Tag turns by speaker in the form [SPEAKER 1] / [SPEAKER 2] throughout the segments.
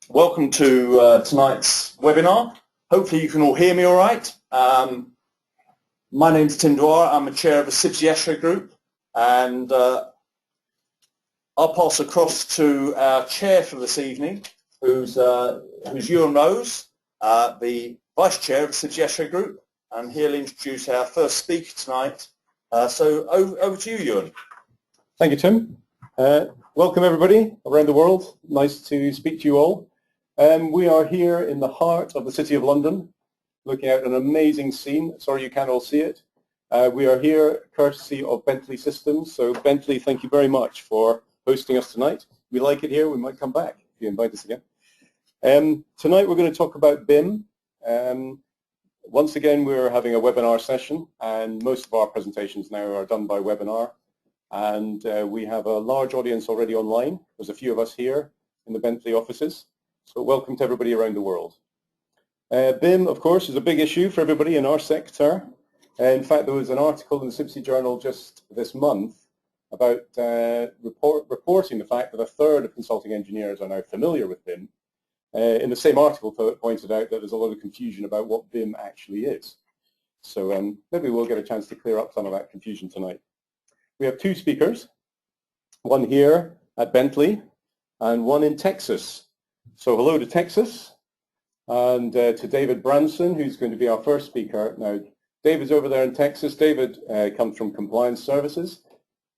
[SPEAKER 1] Welcome to tonight's webinar. Hopefully you can all hear me all right. My name's Tim Dwyer. I'm the chair of the CIBSE ASHRAE Group, and I'll pass across to our chair for this evening, who's Ewan Rose, the vice chair of the CIBSE ASHRAE Group, and he'll introduce our first speaker tonight. So over to you, Ewan.
[SPEAKER 2] Thank you, Tim. Welcome everybody around the world. Nice to speak to you all. We are here in the heart of the City of London, looking at an amazing scene. Sorry you can't all see it. We are here courtesy of Bentley Systems. So Bentley, thank you very much for hosting us tonight. We like it here. We might come back if you invite us again. Tonight we're going to talk about BIM. Once again, we're having a webinar session, and most of our presentations now are done by webinar. And we have a large audience already online. There's a few of us here in the Bentley offices. So welcome to everybody around the world. BIM, of course, is a big issue for everybody in our sector. In fact, there was an article in the CIBSE Journal just this month about reporting the fact that a third of consulting engineers are now familiar with BIM. In the same article, it pointed out that there's a lot of confusion about what BIM actually is. So maybe we'll get a chance to clear up some of that confusion tonight. We have two speakers, one here at Bentley and one in Texas. So hello to Texas and to David Branson, who's going to be our first speaker. Now, David's over there in Texas. David comes from Compliance Services.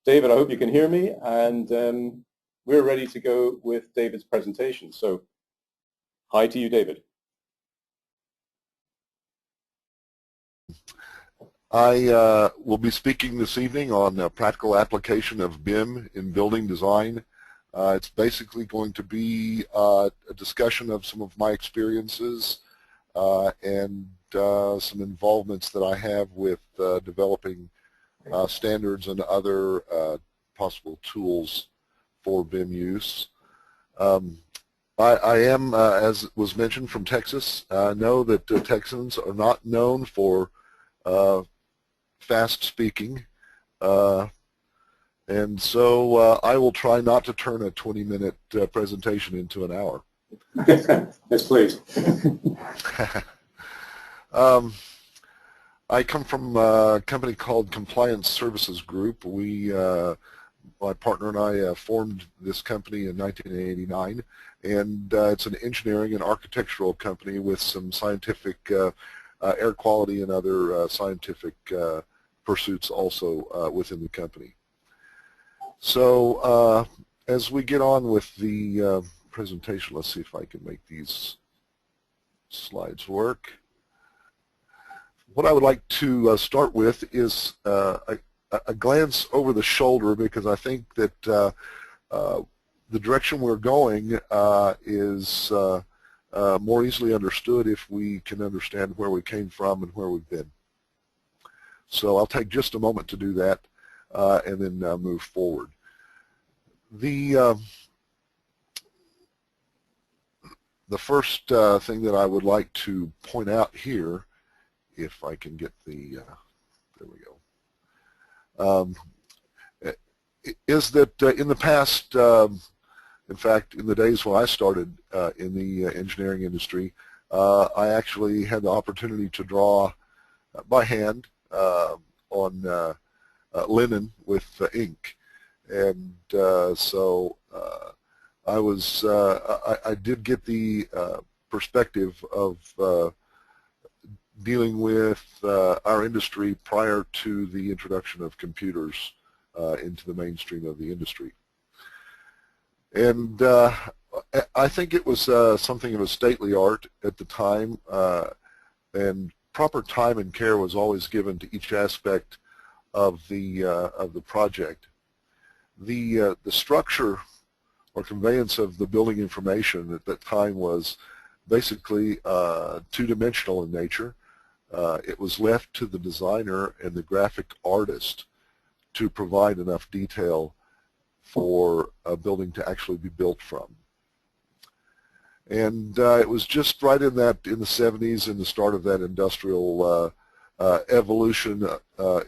[SPEAKER 2] David, I hope you can hear me, and we're ready to go with David's presentation. So hi to you, David.
[SPEAKER 3] I will be speaking this evening on a practical application of BIM in building design. It's basically going to be a discussion of some of my experiences and some involvements that I have with developing standards and other possible tools for BIM use. I am, as was mentioned, from Texas. I know that Texans are not known for fast speaking. And so I will try not to turn a 20-minute presentation into an hour.
[SPEAKER 2] Yes, please.
[SPEAKER 3] I come from a company called Compliance Services Group. My partner and I formed this company in 1989, and it's an engineering and architectural company with some scientific air quality and other scientific pursuits also within the company. So as we get on with the presentation, let's see if I can make these slides work. What I would like to start with is a glance over the shoulder, because I think that the direction we're going is more easily understood if we can understand where we came from and where we've been. So I'll take just a moment to do that and then move forward. The first thing that I would like to point out here, if I can get the, there we go, is that in the past, in fact, in the days when I started in the engineering industry, I actually had the opportunity to draw by hand on linen with ink, and so I did get the perspective of dealing with our industry prior to the introduction of computers into the mainstream of the industry. And I think it was something of a stately art at the time, and proper time and care was always given to each aspect of the project. The structure or conveyance of the building information at that time was basically two-dimensional in nature. It was left to the designer and the graphic artist to provide enough detail for a building to actually be built from. And it was just right in the 70s, in the start of that industrial evolution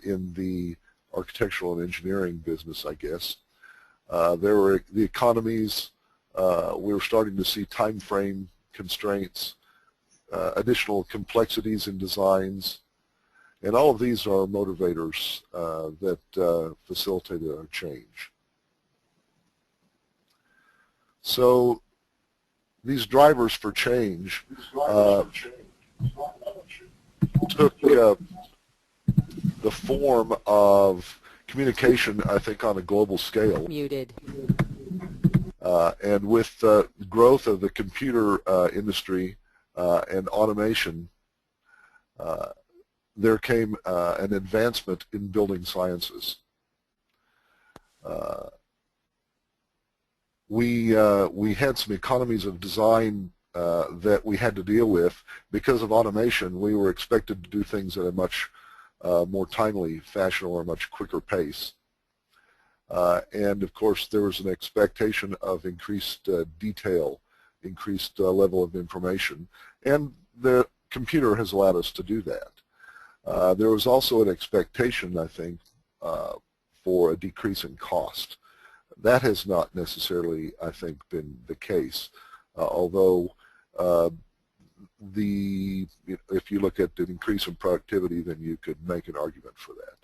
[SPEAKER 3] in the architectural and engineering business, I guess. There were the economies We were starting to see time frame constraints, additional complexities in designs, and all of these are motivators that facilitated our change. So these drivers for change took the form of communication, I think, on a global scale.
[SPEAKER 4] Muted.
[SPEAKER 3] And with the growth of the computer industry and automation, there came an advancement in building sciences. We had some economies of design that we had to deal with. Because of automation, we were expected to do things at a much more timely fashion or a much quicker pace. And of course, there was an expectation of increased detail, increased level of information, and the computer has allowed us to do that. There was also an expectation, I think, for a decrease in cost. That has not necessarily, I think, been the case, although if you look at an increase in productivity, then you could make an argument for that.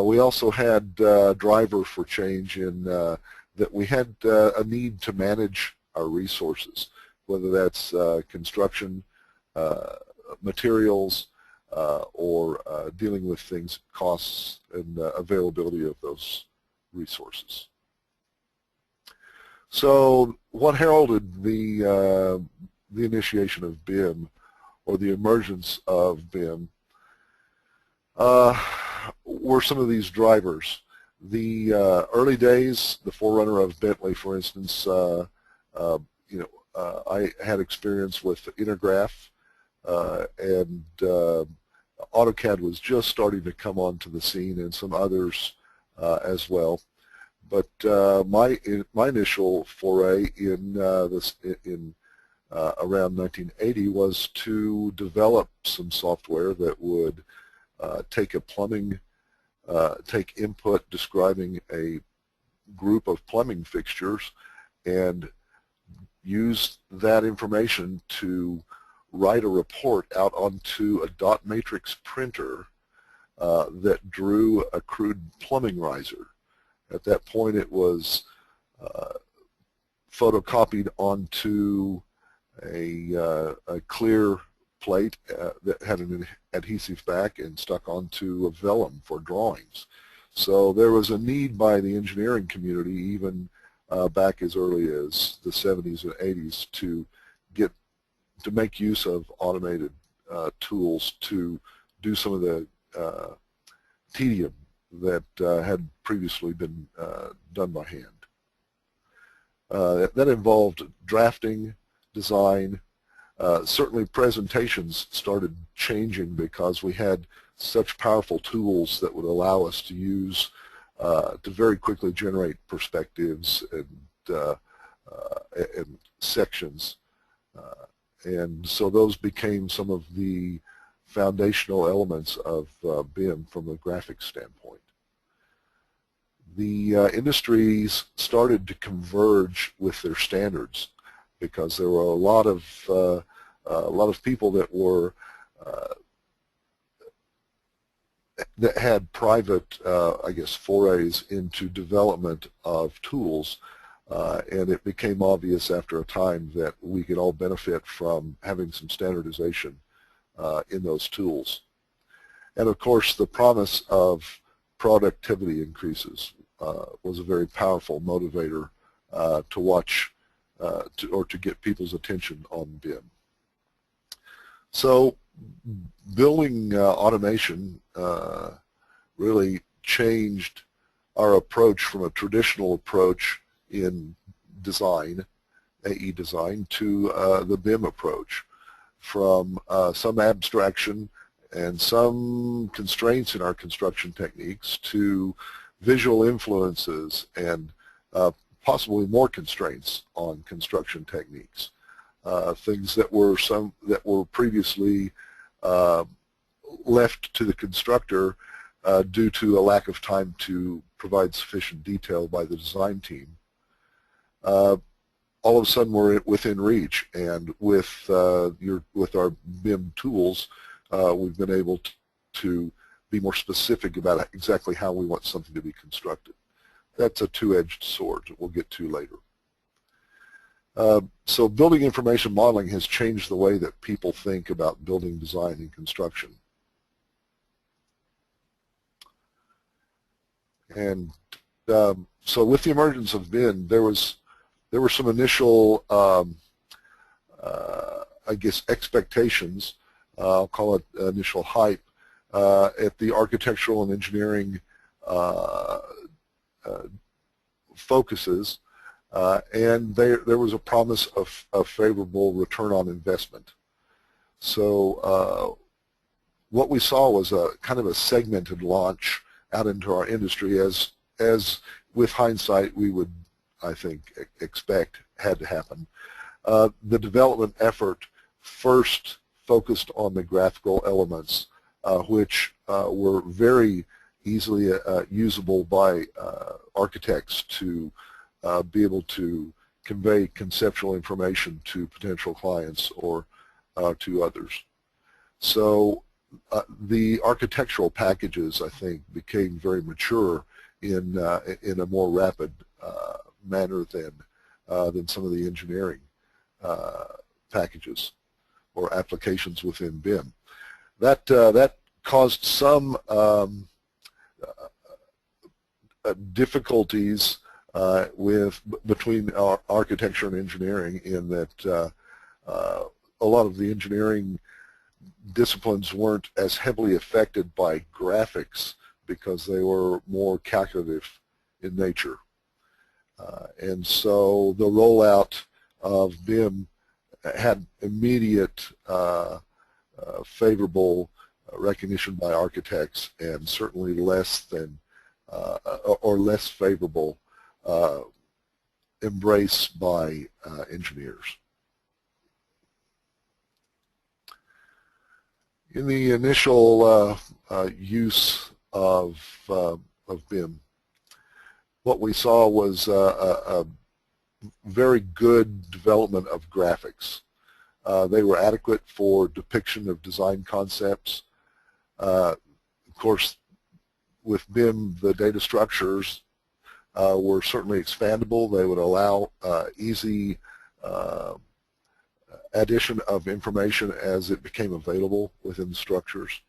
[SPEAKER 3] We also had a driver for change in that we had a need to manage our resources, whether that's construction, materials, or dealing with things, costs, and availability of those resources. So what heralded the initiation of BIM, or the emergence of BIM, were some of these drivers. The early days, the forerunner of Bentley, for instance, I had experience with Intergraph, and AutoCAD was just starting to come onto the scene, and some others as well. But my initial foray in around 1980 was to develop some software that would take input describing a group of plumbing fixtures and use that information to write a report out onto a dot matrix printer that drew a crude plumbing riser. At that point, it was photocopied onto a clear plate that had an adhesive back and stuck onto a vellum for drawings. So there was a need by the engineering community, even back as early as the 70s and 80s, to make use of automated tools to do some of the tedium that had previously been done by hand. That involved drafting, design. Certainly presentations started changing because we had such powerful tools that would allow us to use to very quickly generate perspectives and sections. And so those became some of the foundational elements of BIM from a graphics standpoint. The industries started to converge with their standards because there were a lot of people that were that had private, I guess, forays into development of tools, and it became obvious after a time that we could all benefit from having some standardization in those tools. And of course, the promise of productivity increases was a very powerful motivator to watch or to get people's attention on BIM. So building automation really changed our approach from a traditional approach in design, AE design, to the BIM approach, from some abstraction and some constraints in our construction techniques to visual influences and possibly more constraints on construction techniques. Things that were previously left to the constructor due to a lack of time to provide sufficient detail by the design team. all of a sudden we're within reach, and with our BIM tools, we've been able to be more specific about exactly how we want something to be constructed. That's a two-edged sword that we'll get to later. So building information modeling has changed the way that people think about building design and construction. And so with the emergence of BIM, there were some initial, I guess, expectations, I'll call it initial hype, at the architectural and engineering focuses, and there was a promise of favorable return on investment. So what we saw was a kind of a segmented launch out into our industry, as with hindsight we would, I think, expect had to happen. The development effort first focused on the graphical elements, which were very easily usable by architects to be able to convey conceptual information to potential clients or to others. So the architectural packages, I think, became very mature in a more rapid manner than some of the engineering packages or applications within BIM. That caused some difficulties between our architecture and engineering, in that a lot of the engineering disciplines weren't as heavily affected by graphics because they were more calculative in nature. And so the rollout of BIM had immediate favorable recognition by architects, and certainly less than or less favorable embrace by engineers. In the initial use of BIM, what we saw was a very good development of graphics. They were adequate for depiction of design concepts. Of course, with BIM, the data structures were certainly expandable. They would allow easy addition of information as it became available within the structures.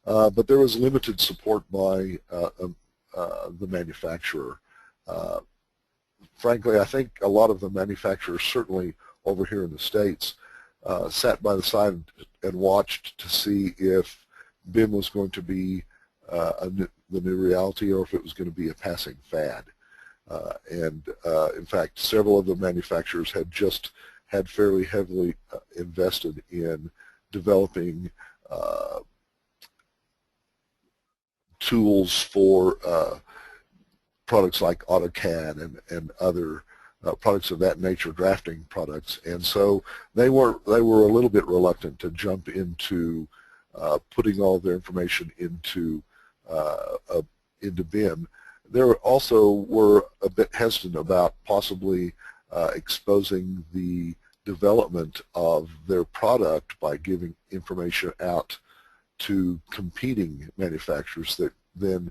[SPEAKER 3] But there was limited support by the manufacturer. Frankly, I think a lot of the manufacturers, certainly over here in the States, sat by the side and watched to see if BIM was going to be the new reality, or if it was going to be a passing fad. In fact, several of the manufacturers had fairly heavily invested in developing tools for products like AutoCAD and other products of that nature, drafting products, and so they were a little bit reluctant to jump into putting all their information into BIM. They also were a bit hesitant about possibly exposing the development of their product by giving information out to competing manufacturers that then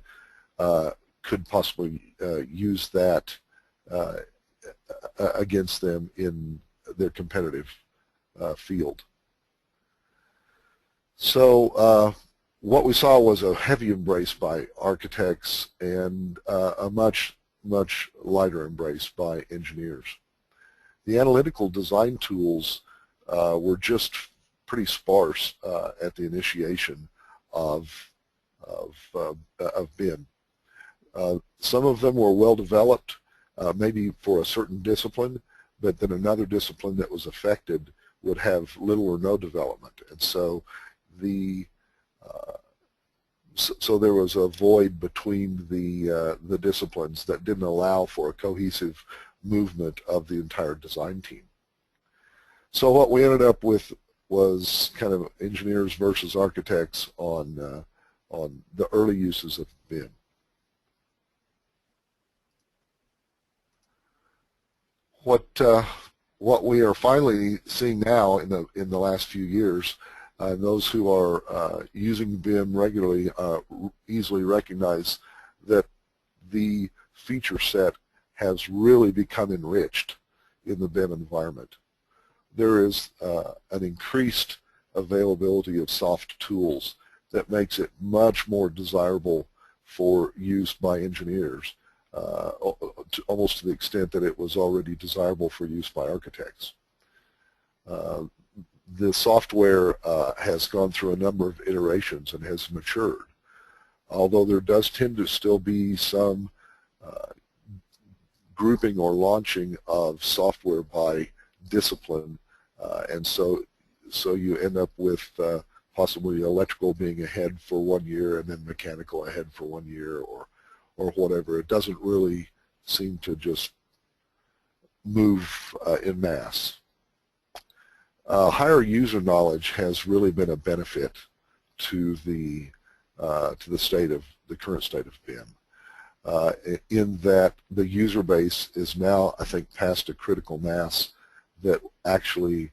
[SPEAKER 3] could possibly use that against them in their competitive field. So what we saw was a heavy embrace by architects and a much lighter embrace by engineers. The analytical design tools were just pretty sparse at the initiation of BIM. Some of them were well developed, maybe for a certain discipline, but then another discipline that was affected would have little or no development, and so so there was a void between the disciplines that didn't allow for a cohesive movement of the entire design team. So what we ended up with was kind of engineers versus architects on the early uses of BIM. What we are finally seeing now in the last few years, those who are using BIM regularly easily recognize that the feature set has really become enriched in the BIM environment. There is an increased availability of soft tools that makes it much more desirable for use by engineers, almost to the extent that it was already desirable for use by architects. The software has gone through a number of iterations and has matured, although there does tend to still be some grouping or launching of software by discipline, and so you end up with possibly electrical being ahead for 1 year and then mechanical ahead for 1 year, or whatever. It doesn't really seem to just move in mass. Higher user knowledge has really been a benefit to the current state of BIM, in that the user base is now, I think, past a critical mass that actually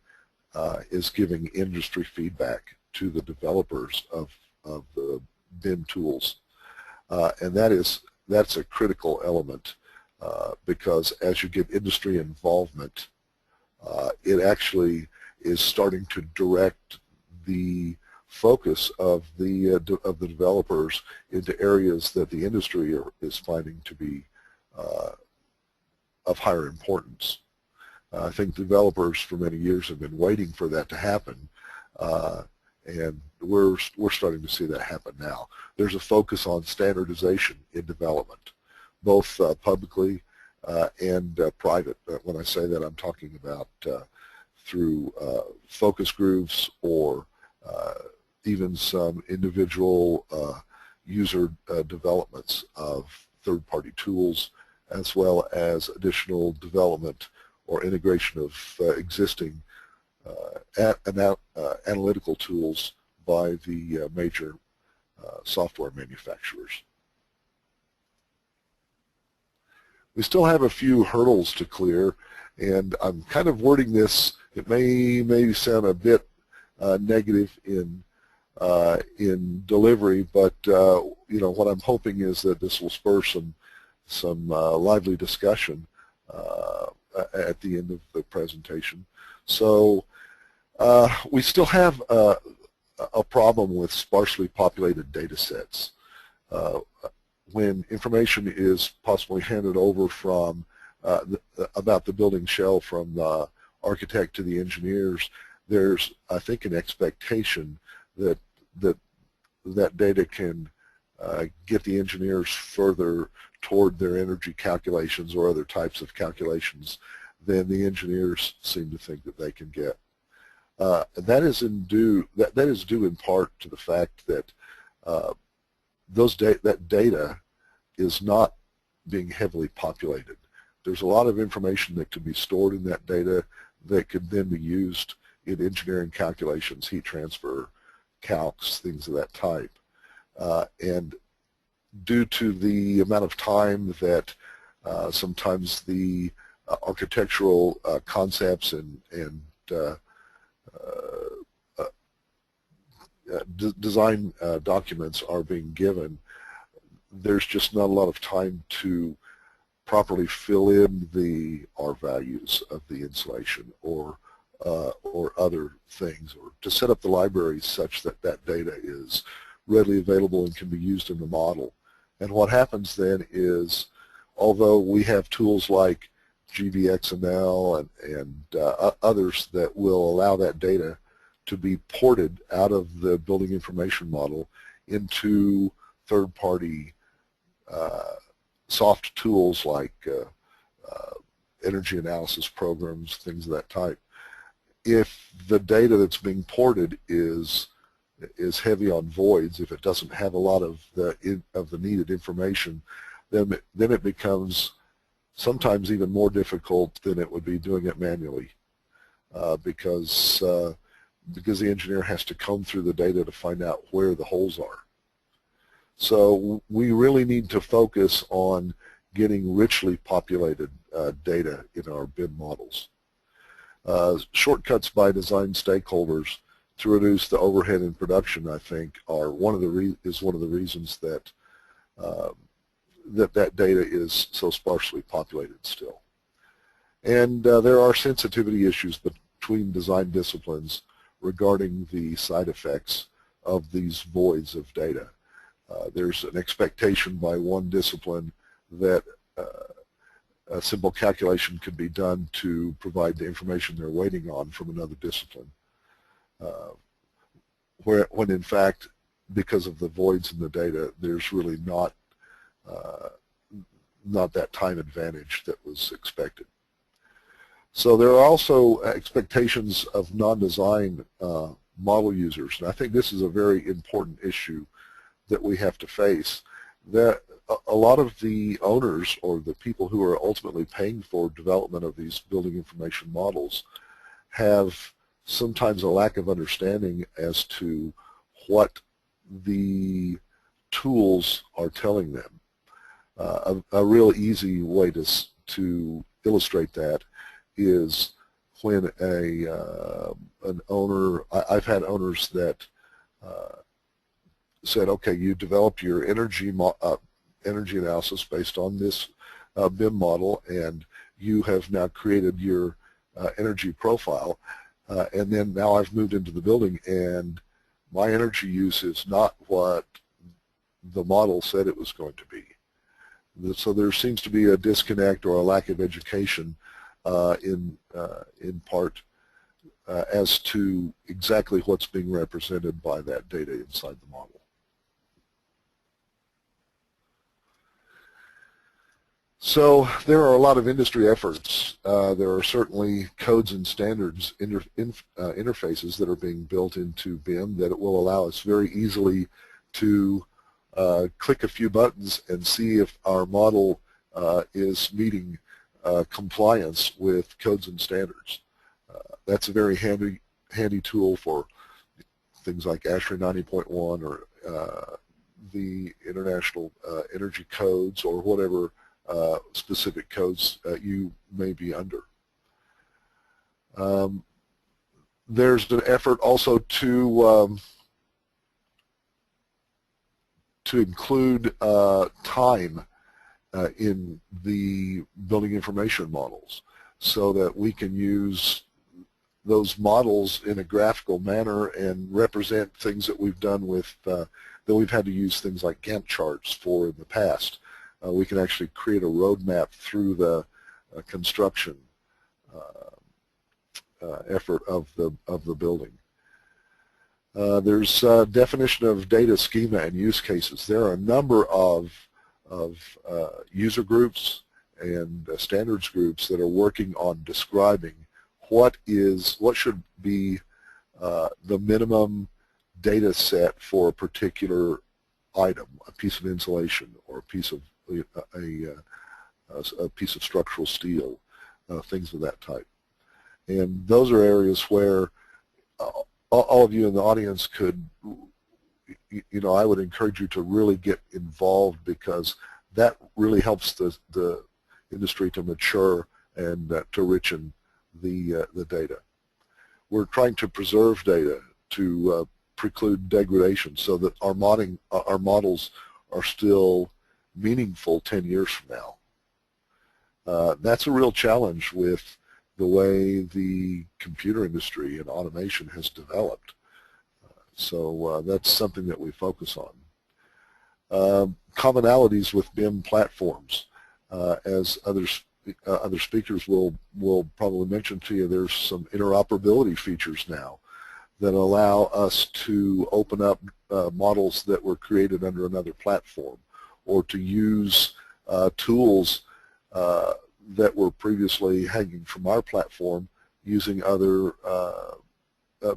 [SPEAKER 3] is giving industry feedback to the developers of the BIM tools, and that's a critical element, because as you get industry involvement, it actually is starting to direct the focus of the developers into areas that the industry is finding to be of higher importance. I think developers for many years have been waiting for that to happen, and we're starting to see that happen now. There's a focus on standardization in development, both publicly and private. When I say that, I'm talking about through focus groups or even some individual user developments of third-party tools, as well as additional development or integration of existing analytical tools by the major software manufacturers. We still have a few hurdles to clear, and I'm kind of wording this, it may sound a bit negative in delivery, but you know, what I'm hoping is that this will spur some lively discussion at the end of the presentation. So we still have a problem with sparsely populated data sets. When information is possibly handed over from about the building shell from the architect to the engineers, there's, I think, an expectation that that data can get the engineers further toward their energy calculations or other types of calculations than the engineers seem to think that they can get. That is due in part to the fact that that data is not being heavily populated. There's a lot of information that can be stored in that data that could then be used in engineering calculations, heat transfer, calcs, things of that type. And due to the amount of time that sometimes the architectural concepts and design documents are being given, there's just not a lot of time to properly fill in the R values of the insulation or other things, or to set up the libraries such that that data is readily available and can be used in the model. And what happens then is, although we have tools like GBXML and others that will allow that data to be ported out of the building information model into third-party soft tools like energy analysis programs, things of that type. If the data that's being ported is heavy on voids, if it doesn't have a lot of the needed information, then it becomes sometimes even more difficult than it would be doing it manually, because the engineer has to comb through the data to find out where the holes are. So we really need to focus on getting richly populated data in our BIM models. Shortcuts by design stakeholders to reduce the overhead in production, I think, are one of the reasons that that data is so sparsely populated still. And there are sensitivity issues between design disciplines regarding the side effects of these voids of data. There's an expectation by one discipline that a simple calculation could be done to provide the information they're waiting on from another discipline, when in fact, because of the voids in the data, there's really not that time advantage that was expected. So there are also expectations of non-design model users, and I think this is a very important issue that we have to face. That a lot of the owners or the people who are ultimately paying for development of these building information models have sometimes a lack of understanding as to what the tools are telling them. A real easy way to illustrate that is when an owner, I've had owners that said, okay, you developed your energy analysis based on this BIM model, and you have now created your energy profile, and then now I've moved into the building and my energy use is not what the model said it was going to be. So there seems to be a disconnect or a lack of education in part as to exactly what's being represented by that data inside the model. So there are a lot of industry efforts. There are certainly codes and standards interfaces that are being built into BIM that will allow us very easily to click a few buttons and see if our model is meeting compliance with codes and standards. That's a very handy tool for things like ASHRAE 90.1 or the International Energy Codes or whatever specific codes you may be under. There's an effort also to include time in the building information models so that we can use those models in a graphical manner and represent things that we've done with, that we've had to use things like Gantt charts for in the past. We can actually create a roadmap through the construction effort of the building. There's definition of data schema and use cases. There are a number of user groups and standards groups that are working on describing what should be the minimum data set for a particular item, a piece of insulation or a piece of structural steel, things of that type. And those are areas where all of you in the audience could, I would encourage you to really get involved, because that really helps the industry to mature and to richen the data. We're trying to preserve data to preclude degradation so that our models are still meaningful 10 years from now. That's a real challenge with the way the computer industry and automation has developed. So that's something that we focus on. Commonalities with BIM platforms. As other speakers will probably mention to you, there's some interoperability features now that allow us to open up models that were created under another platform, or to use tools that were previously hanging from our platform using other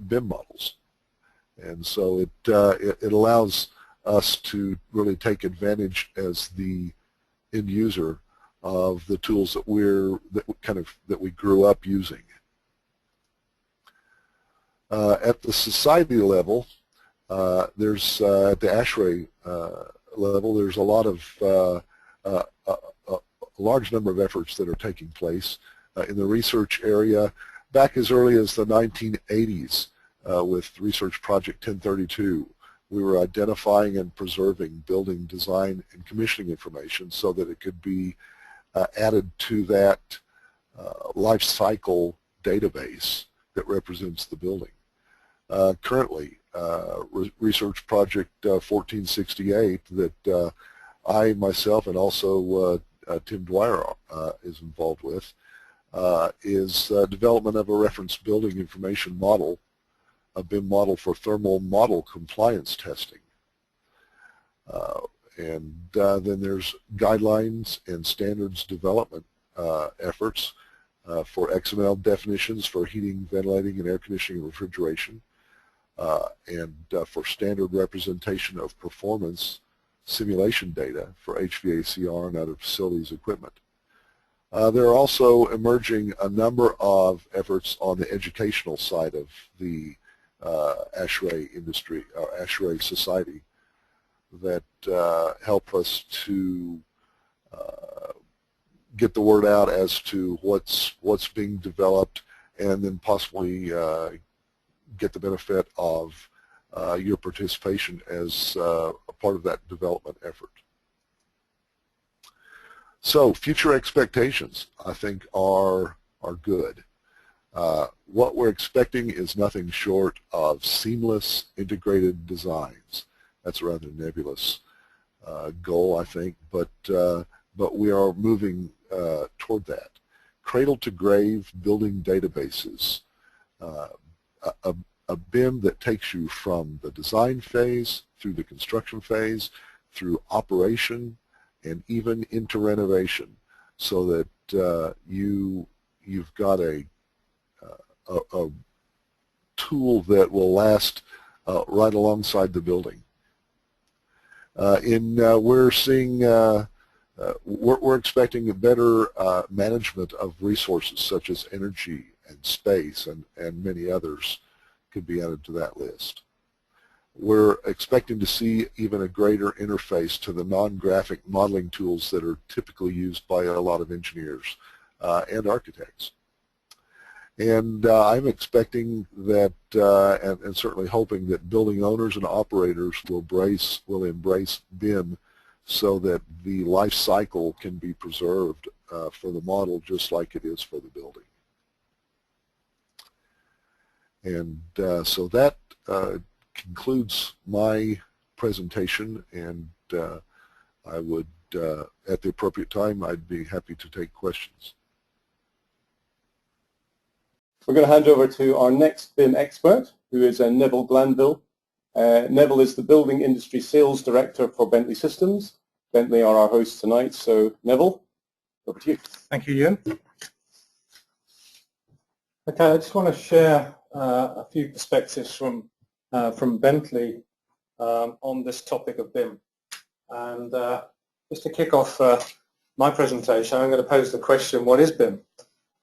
[SPEAKER 3] BIM models. And so it allows us to really take advantage as the end user of the tools that we grew up using. At the society level, there's at the ASHRAE level, there's a lot of large number of efforts that are taking place in the research area back as early as the 1980s with Research Project 1032. We were identifying and preserving building design and commissioning information so that it could be added to that life cycle database that represents the building. Currently, Research Project 1468 that I myself and also Tim Dwyer is involved with is development of a reference building information model, a BIM model for thermal model compliance testing. And then there's guidelines and standards development efforts for XML definitions for heating, ventilating, and air conditioning and refrigeration, and for standard representation of performance simulation data for HVACR and other facilities equipment. There are also emerging a number of efforts on the educational side of the ASHRAE industry, or ASHRAE society, that help us to get the word out as to what's being developed, and then possibly get the benefit of your participation as a part of that development effort. So future expectations, I think, are good. What we're expecting is nothing short of seamless integrated designs. That's a rather nebulous goal, I think, but we are moving toward that. Cradle-to-grave building databases, a BIM that takes you from the design phase through the construction phase, through operation, and even into renovation, so that you've got a tool that will last right alongside the building. We're seeing we're expecting a better management of resources such as energy and space, and many others could be added to that list. We're expecting to see even a greater interface to the non-graphic modeling tools that are typically used by a lot of engineers and architects. And I'm expecting that, and certainly hoping that building owners and operators will embrace BIM so that the life cycle can be preserved for the model just like it is for the building. And so that concludes my presentation, and I would, at the appropriate time, I'd be happy to take questions.
[SPEAKER 2] We're going to hand over to our next BIM expert, who is Neville Glanville. Neville is the Building Industry Sales Director for Bentley Systems. Bentley are our hosts tonight, so Neville, over to you.
[SPEAKER 4] Thank you, Ian. Okay, I just want to share a few perspectives from Bentley on this topic of BIM. And just to kick off my presentation, I'm going to pose the question, what is BIM?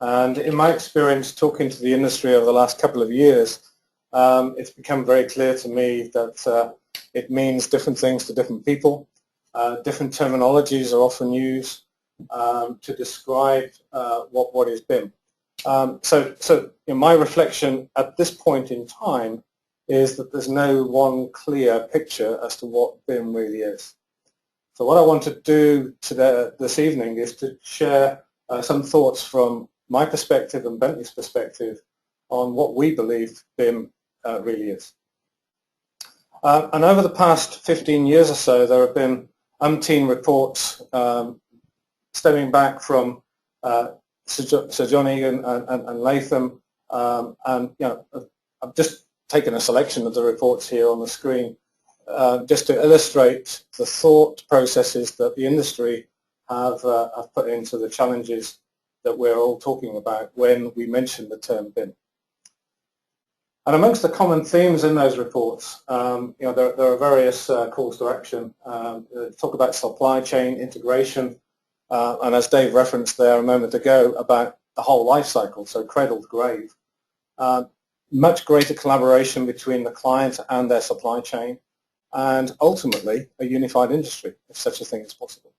[SPEAKER 4] And in my experience talking to the industry over the last couple of years, it's become very clear to me that it means different things to different people. Different terminologies are often used to describe what is BIM. So in my reflection at this point in time is that there's no one clear picture as to what BIM really is. So what I want to do today, this evening, is to share some thoughts from my perspective and Bentley's perspective on what we believe BIM really is. And over the past 15 years or so, there have been umpteen reports stemming back from Sir John Egan and Latham, and I've just taken a selection of the reports here on the screen just to illustrate the thought processes that the industry have put into the challenges that we're all talking about when we mention the term BIM. And amongst the common themes in those reports, there are various calls to action. Talk about supply chain integration, and as Dave referenced there a moment ago, about the whole life cycle, so cradle to grave. Much greater collaboration between the client and their supply chain, and ultimately a unified industry, if such a thing is possible.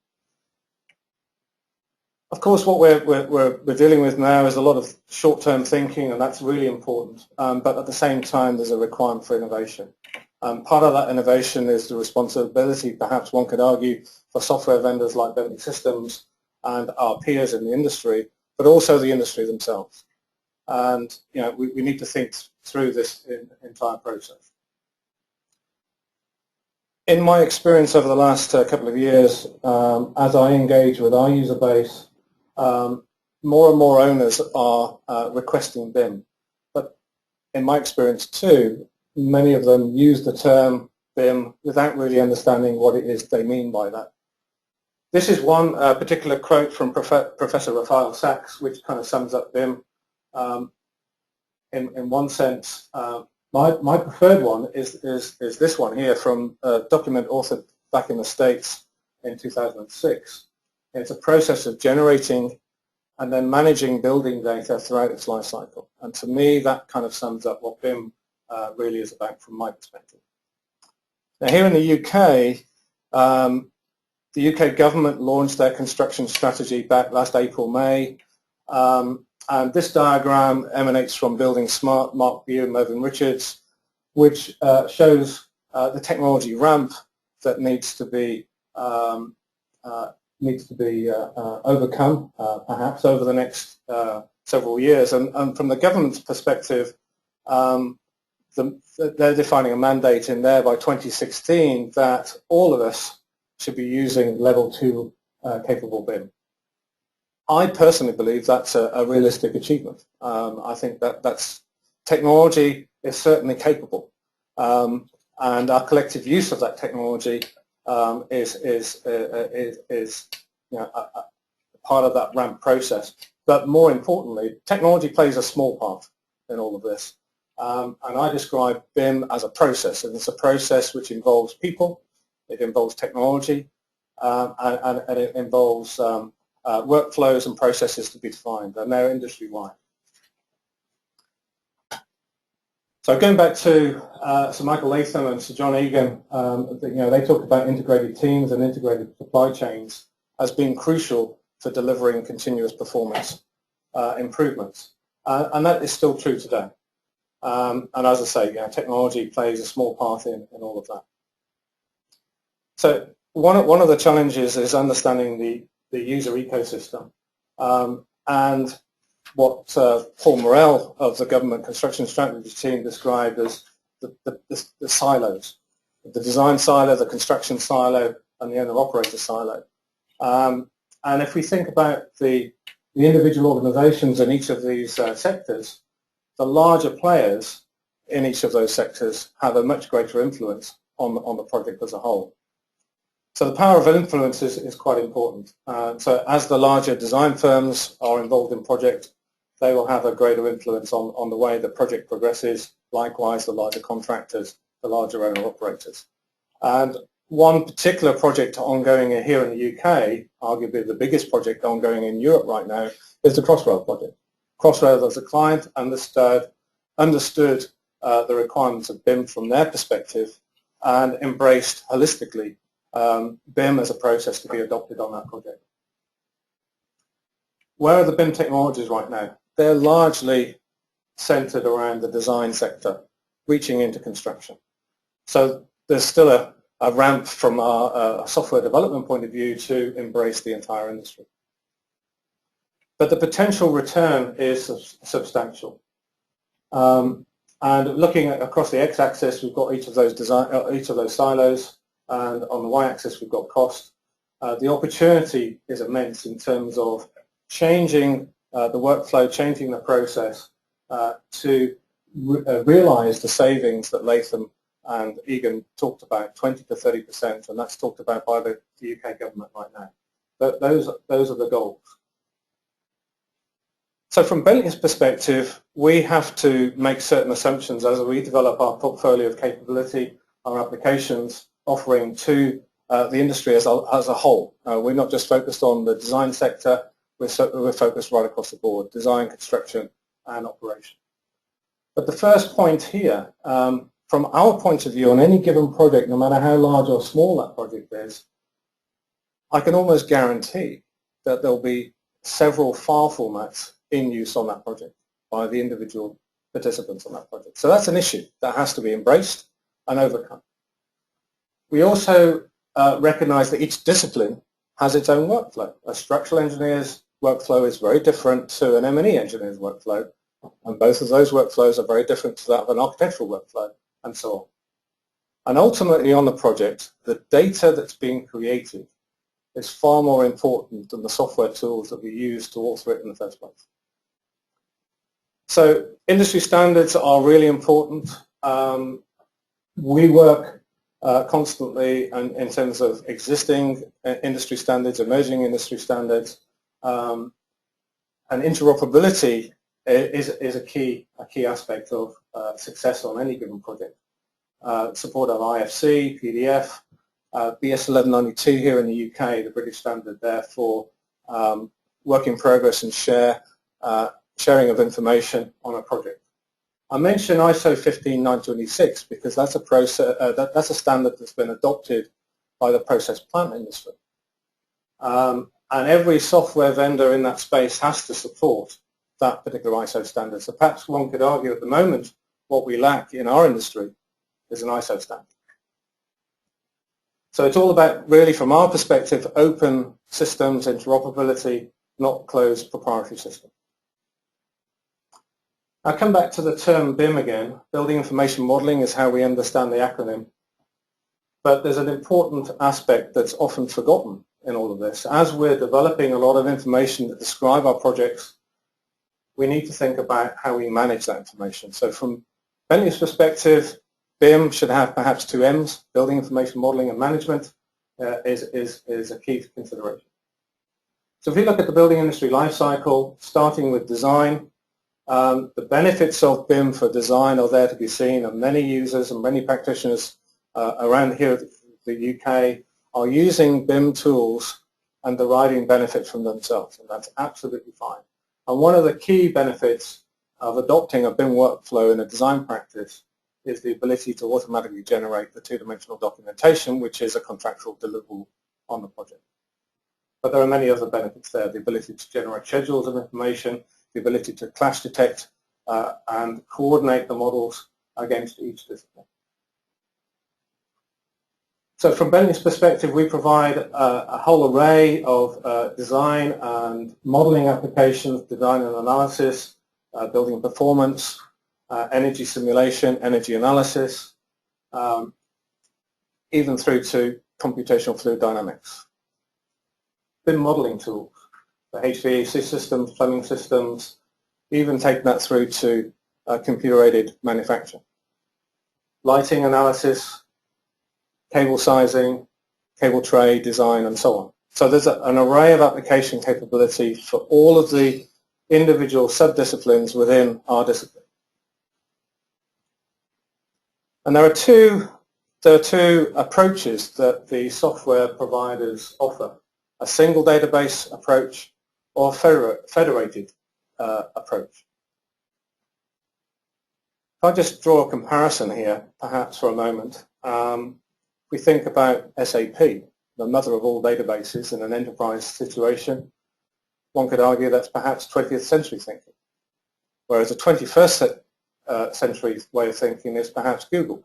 [SPEAKER 4] Of course, what we're dealing with now is a lot of short-term thinking, and that's really important. But at the same time, there's a requirement for innovation. Part of that innovation is the responsibility, perhaps one could argue, for software vendors like Bentley Systems and our peers in the industry, but also the industry themselves. And we need to think through this entire process. In my experience over the last couple of years, as I engage with our user base, more and more owners are requesting BIM. But in my experience too, many of them use the term BIM without really understanding what it is they mean by that. This is one particular quote from Professor Raphael Sachs, which kind of sums up BIM. In one sense, my preferred one is this one here from a document authored back in the States in 2006. It's a process of generating and then managing building data throughout its life cycle. And to me, that kind of sums up what BIM really is about from my perspective. Now here in the UK, the UK government launched their construction strategy back last April, May. And this diagram emanates from Building Smart, Mark Bew and Mervyn Richards, which shows the technology ramp that needs to be overcome, perhaps over the next several years. And from the government's perspective, they're defining a mandate in there by 2016 that all of us should be using level 2 capable BIM. I personally believe that's a realistic achievement. I think that's technology is certainly capable, and our collective use of that technology is part of that ramp process. But more importantly, technology plays a small part in all of this, and I describe BIM as a process, and it's a process which involves people, it involves technology, and it involves workflows and processes to be defined, and they're industry-wide. So going back to Sir Michael Latham and Sir John Egan, they talked about integrated teams and integrated supply chains as being crucial for delivering continuous performance improvements, and that is still true today. And as I say, technology plays a small part in all of that. So one of the challenges is understanding the user ecosystem, and what Paul Morell of the Government Construction Strategy team described as the silos, the design silo, the construction silo, and the owner-operator silo. And if we think about the individual organizations in each of these sectors, the larger players in each of those sectors have a much greater influence on the project as a whole. So the power of influence is quite important. So as the larger design firms are involved in project, they will have a greater influence on the way the project progresses. Likewise, the larger contractors, the larger owner-operators. And one particular project ongoing here in the UK, arguably the biggest project ongoing in Europe right now, is the Crossrail project. Crossrail as a client understood the requirements of BIM from their perspective and embraced holistically BIM as a process to be adopted on that project. Where are the BIM technologies right now? They're largely centered around the design sector, reaching into construction. So there's still a ramp from a software development point of view to embrace the entire industry. But the potential return is substantial. And looking across the x-axis, we've got each of those silos, and on the y-axis we've got cost. The opportunity is immense in terms of changing the workflow, changing the process to realize the savings that Latham and Egan talked about, 20 to 30%, and that's talked about by the UK government right now. But those are the goals. So from Bentley's perspective, we have to make certain assumptions as we develop our portfolio of capability, our applications, offering to the industry as a whole. We're not just focused on the design sector, we're focused right across the board, design, construction, and operation. But the first point here, from our point of view on any given project, no matter how large or small that project is, I can almost guarantee that there'll be several file formats in use on that project by the individual participants on that project. So that's an issue that has to be embraced and overcome. We also recognize that each discipline has its own workflow. A structural engineer's workflow is very different to an M&E engineer's workflow, and both of those workflows are very different to that of an architectural workflow, and so on. And ultimately on the project, the data that's being created is far more important than the software tools that we use to author it in the first place. So industry standards are really important. We work constantly in terms of existing industry standards, emerging industry standards, and interoperability is a key aspect of success on any given project. Support of IFC, PDF, BS 1192 here in the UK, the British standard there for work in progress and sharing of information on a project. I mention ISO 15926 because that's a process that's a standard that's been adopted by the process plant industry, and every software vendor in that space has to support that particular ISO standard. So perhaps one could argue at the moment what we lack in our industry is an ISO standard. So it's all about, really from our perspective, open systems, interoperability, not closed proprietary systems. I'll come back to the term BIM again. Building Information Modeling is how we understand the acronym. But there's an important aspect that's often forgotten in all of this. As we're developing a lot of information that describe our projects, we need to think about how we manage that information. So from Bentley's perspective, BIM should have perhaps two M's, Building Information Modeling and Management is a key consideration. So if we look at the building industry lifecycle, starting with design, the benefits of BIM for design are there to be seen, and many users and many practitioners around here in the UK are using BIM tools and deriving benefit from themselves, and that's absolutely fine. And one of the key benefits of adopting a BIM workflow in a design practice is the ability to automatically generate the two-dimensional documentation, which is a contractual deliverable on the project. But there are many other benefits there, the ability to generate schedules of information, the ability to clash detect and coordinate the models against each discipline. So from Bentley's perspective, we provide a whole array of design and modeling applications, design and analysis, building performance, energy simulation, energy analysis, even through to computational fluid dynamics. BIM modeling tools for HVAC systems, plumbing systems, even taking that through to computer-aided manufacturing. Lighting analysis, cable sizing, cable tray design, and so on. So there's an array of application capability for all of the individual sub-disciplines within our discipline. And there are two approaches that the software providers offer: a single database approach or federated approach. If I just draw a comparison here, perhaps for a moment, we think about SAP, the mother of all databases in an enterprise situation. One could argue that's perhaps 20th century thinking, whereas a 21st century way of thinking is perhaps Google,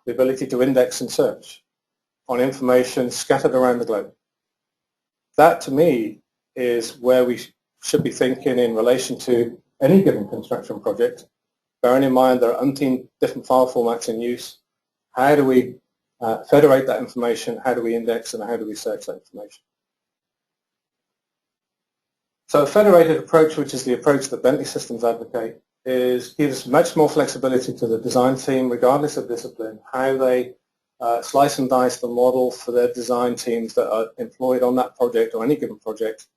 [SPEAKER 4] the ability to index and search on information scattered around the globe. That, to me, is where we should be thinking in relation to any given construction project, bearing in mind there are umpteen different file formats in use. How do we federate that information? How do we index and how do we search that information? So a federated approach, which is the approach that Bentley Systems advocate, gives much more flexibility to the design team, regardless of discipline, how they slice and dice the model for their design teams that are employed on that project or any given project,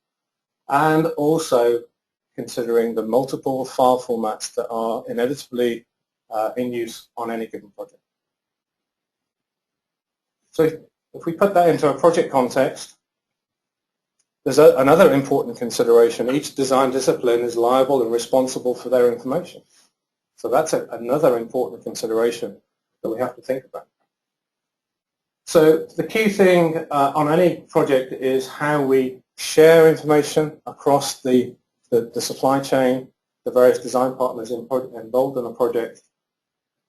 [SPEAKER 4] and also considering the multiple file formats that are inevitably in use on any given project. So if we put that into a project context, there's another important consideration. Each design discipline is liable and responsible for their information. So that's another important consideration that we have to think about. So the key thing on any project is how we share information across the supply chain, the various design partners involved in a project.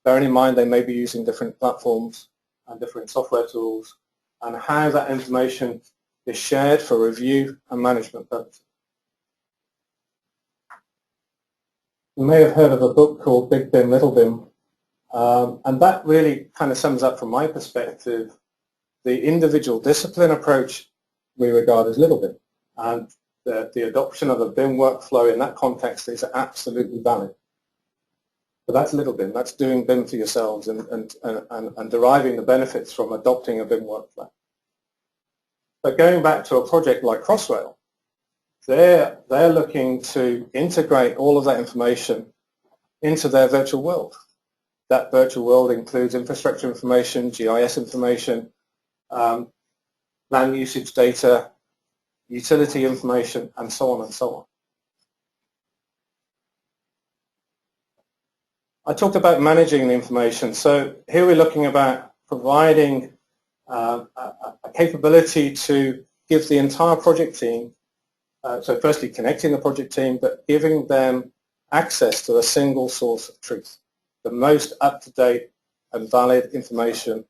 [SPEAKER 4] Bearing in mind they may be using different platforms and different software tools, and how that information is shared for review and management purposes. You may have heard of a book called Big BIM, Little BIM, and that really kind of sums up, from my perspective, the individual discipline approach we regard as Little BIM, and the adoption of a BIM workflow in that context is absolutely valid. But that's Little BIM. That's doing BIM for yourselves and deriving the benefits from adopting a BIM workflow. But going back to a project like Crossrail, they're looking to integrate all of that information into their virtual world. That virtual world includes infrastructure information, GIS information, land usage data, utility information, and so on and so on. I talked about managing the information. So here we're looking about providing a capability to give the entire project team, so firstly connecting the project team, but giving them access to a single source of truth, the most up-to-date and valid information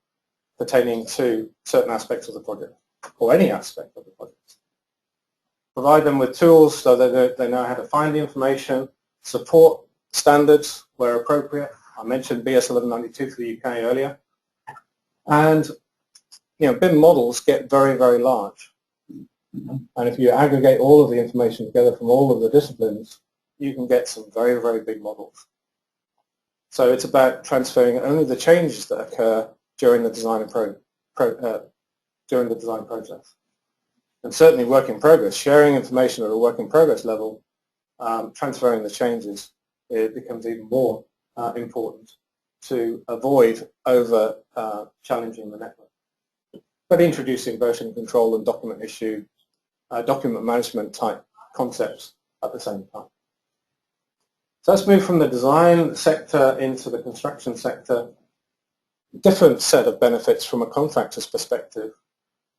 [SPEAKER 4] pertaining to certain aspects of the project, or any aspect of the project. Provide them with tools so that they know how to find the information, support standards where appropriate. I mentioned BS 1192 for the UK earlier. And BIM models get very, very large. And if you aggregate all of the information together from all of the disciplines, you can get some very, very big models. So it's about transferring only the changes that occur during the design process. And certainly work in progress, sharing information at a work in progress level, transferring the changes, it becomes even more important to avoid over challenging the network. But introducing version control and document issue, document management type concepts at the same time. So let's move from the design sector into the construction sector. Different set of benefits from a contractor's perspective.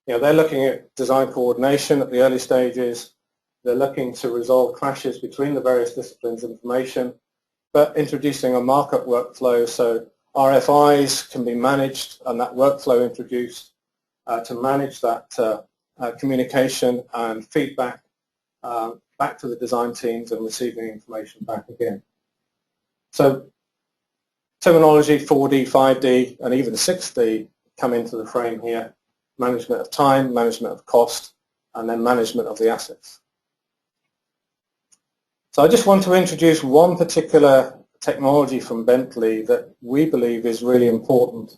[SPEAKER 4] They're looking at design coordination at the early stages. They're looking to resolve clashes between the various disciplines of information, but introducing a markup workflow so RFIs can be managed and that workflow introduced to manage that communication and feedback back to the design teams and receiving information back again. So terminology 4D, 5D, and even 6D come into the frame here. Management of time, management of cost, and then management of the assets. So I just want to introduce one particular technology from Bentley that we believe is really important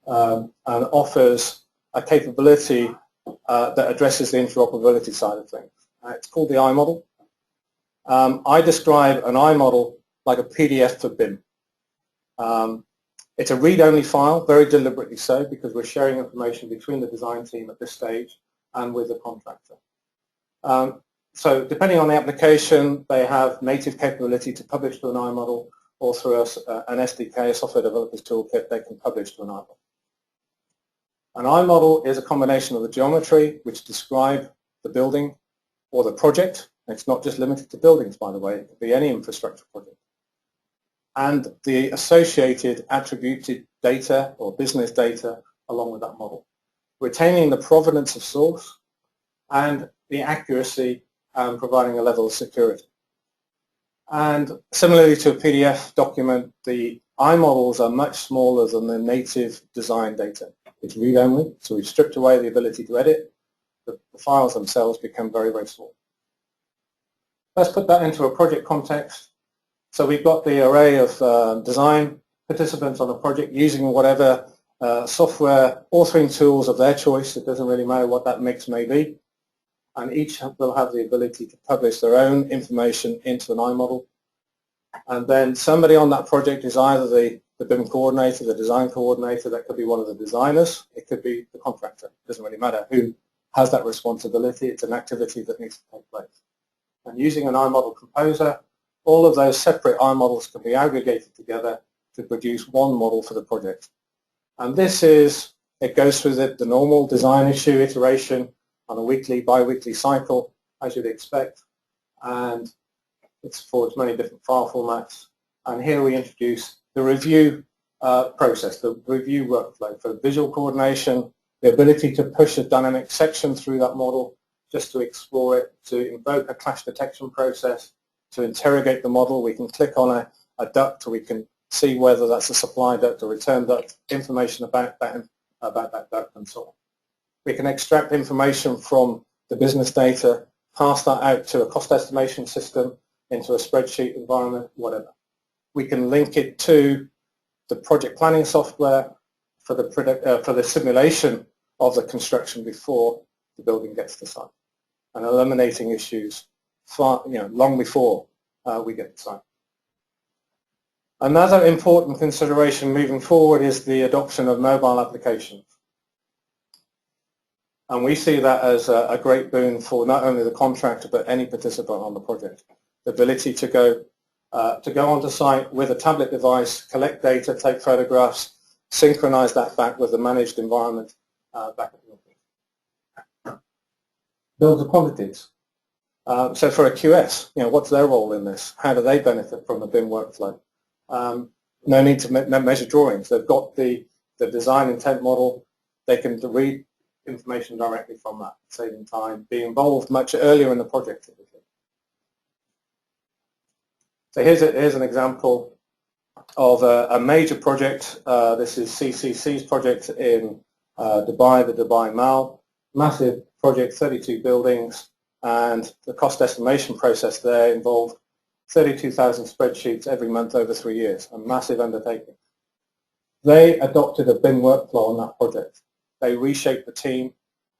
[SPEAKER 4] and offers a capability that addresses the interoperability side of things. It's called the I model. I describe an I model like a PDF for BIM. It's a read-only file, very deliberately so, because we're sharing information between the design team at this stage and with the contractor. So depending on the application, they have native capability to publish to an I model, or through an SDK, a software developers toolkit, they can publish to an I model. An I model is a combination of the geometry, which describe the building or the project. It's not just limited to buildings, by the way. It could be any infrastructure project. And the associated attributed data or business data along with that model, retaining the provenance of source and the accuracy and providing a level of security. And similarly to a PDF document, the I models are much smaller than the native design data. It's read-only, so we've stripped away the ability to edit. The files themselves become very, very small. Let's put that into a project context. So we've got the array of design participants on a project using whatever software authoring tools of their choice. It doesn't really matter what that mix may be. And each will have the ability to publish their own information into an I model. And then somebody on that project is either the BIM coordinator, the design coordinator. That could be one of the designers. It could be the contractor. It doesn't really matter who has that responsibility. It's an activity that needs to take place. And using an I model composer, all of those separate I models can be aggregated together to produce one model for the project. And this is, it goes through the normal design issue iteration on a weekly, bi-weekly cycle, as you'd expect, and it supports many different file formats. And here we introduce the review process, the review workflow for visual coordination, the ability to push a dynamic section through that model just to explore it, to invoke a clash detection process, to interrogate the model. We can click on a duct, or we can see whether that's a supply duct or return duct, information about that duct, and so on. We can extract information from the business data, pass that out to a cost estimation system, into a spreadsheet environment, whatever. We can link it to the project planning software for the simulation of the construction before the building gets to site, and eliminating issues long before we get to site. Another important consideration moving forward is the adoption of mobile applications. And we see that as a great boon for not only the contractor but any participant on the project. The ability to go onto site with a tablet device, collect data, take photographs, synchronize that back with the managed environment back at the office. Build the quantities. So for a QS, what's their role in this? How do they benefit from the BIM workflow? No need to measure drawings. They've got the design intent model. They can read information directly from that, saving time, be involved much earlier in the project typically. So here's an example of a major project. This is CCC's project in Dubai, the Dubai Mall. Massive project, 32 buildings, and the cost estimation process there involved 32,000 spreadsheets every month over 3 years, a massive undertaking. They adopted a BIM workflow on that project. They reshaped the team,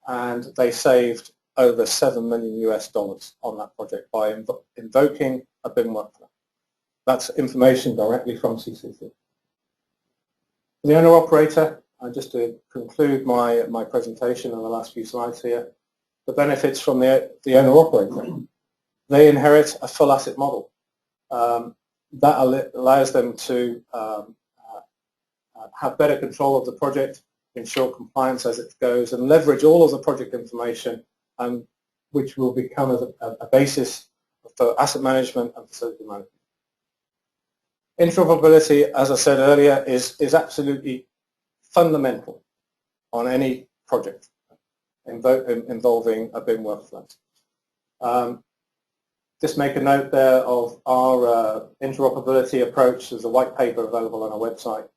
[SPEAKER 4] and they saved over $7 million on that project by invoking a BIM workflow. That's information directly from CCC. The owner-operator, and just to conclude my presentation in the last few slides here, the benefits from the owner-operator. They inherit a full asset model. That allows them to have better control of the project, ensure compliance as it goes, and leverage all of the project information, which will become a basis for asset management and facility management. Interoperability, as I said earlier, is absolutely fundamental on any project involving a BIM workflow. Just make a note there of our interoperability approach. There's a white paper available on our website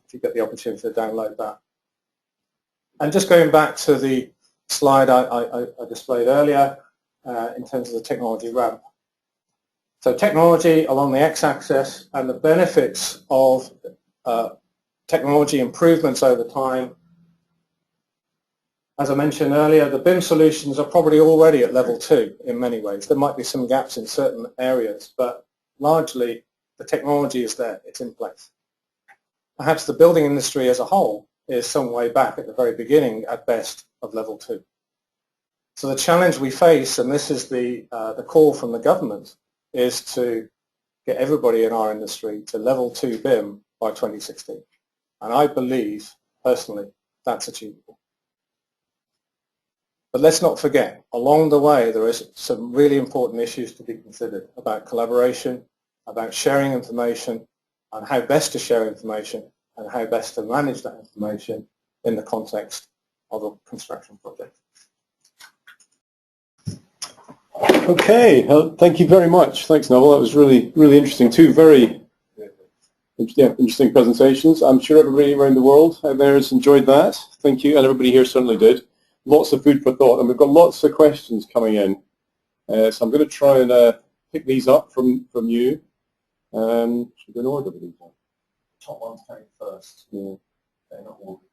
[SPEAKER 4] if you get the opportunity to download that. And just going back to the slide I displayed earlier in terms of the technology ramp. So technology along the x-axis and the benefits of technology improvements over time. As I mentioned earlier, the BIM solutions are probably already at level 2 in many ways. There might be some gaps in certain areas, but largely the technology is there, it's in place. Perhaps the building industry as a whole is some way back at the very beginning at best of level 2. So the challenge we face, and this is the call from the government, is to get everybody in our industry to level 2 BIM by 2016. And I believe, personally, that's achievable. But let's not forget, along the way there is some really important issues to be considered about collaboration, about sharing information, and how best to share information, and how best to manage that information in the context of a construction project.
[SPEAKER 2] Okay, thank you very much. Thanks, Neville. That was really, really interesting. Two very interesting presentations. I'm sure everybody around the world out there has enjoyed that. Thank you, and everybody here certainly did. Lots of food for thought, and we've got lots of questions coming in. So I'm going to try and pick these up from you. Should we go in order with these?
[SPEAKER 5] Top one's coming first.
[SPEAKER 2] Yeah.
[SPEAKER 5] They're not ordered.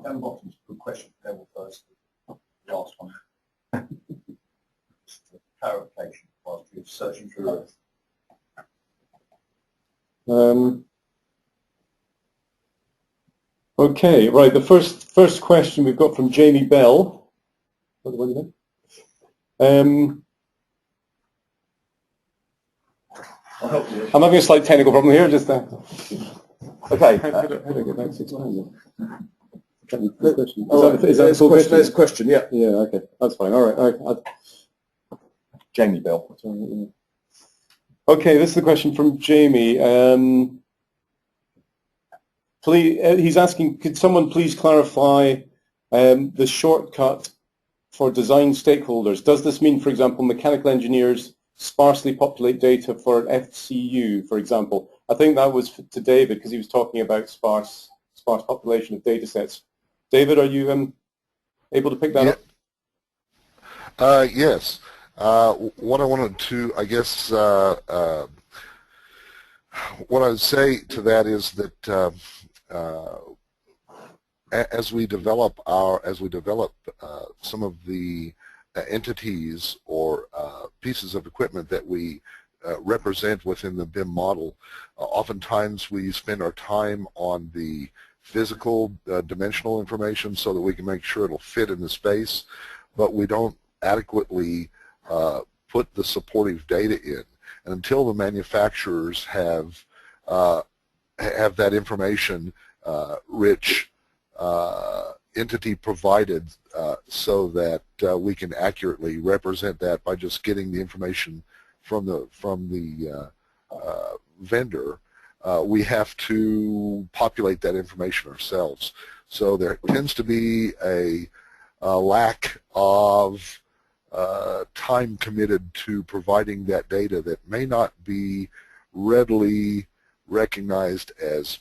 [SPEAKER 5] Down the bottom is a good question. Neville first. Last one. Just a clarification whilst you're searching through it.
[SPEAKER 2] Okay, right. The first question we've got from Jamie Bell. What do you think? I'm having a slight technical problem here. Just okay.
[SPEAKER 5] How do I get back to
[SPEAKER 2] technical question.
[SPEAKER 1] Is that a full question? There's a question, yeah.
[SPEAKER 2] Yeah, okay, that's fine. All right.
[SPEAKER 5] Jamie Bell.
[SPEAKER 2] Okay, this is the question from Jamie. He's asking, could someone please clarify the shortcut for design stakeholders? Does this mean, for example, mechanical engineers sparsely populate data for an FCU, for example? I think that was to David because he was talking about sparse population of data sets. David, are you able to pick that up?
[SPEAKER 3] Yes. What I wanted to, I guess, what I would say to that is that as we develop some of the entities or pieces of equipment that we represent within the BIM model, oftentimes we spend our time on the physical dimensional information so that we can make sure it'll fit in the space, but we don't adequately put the supportive data in. And until the manufacturers have that information rich entity provided so that we can accurately represent that by just getting the information from the vendor, we have to populate that information ourselves. So there tends to be a lack of time committed to providing that data that may not be readily recognized as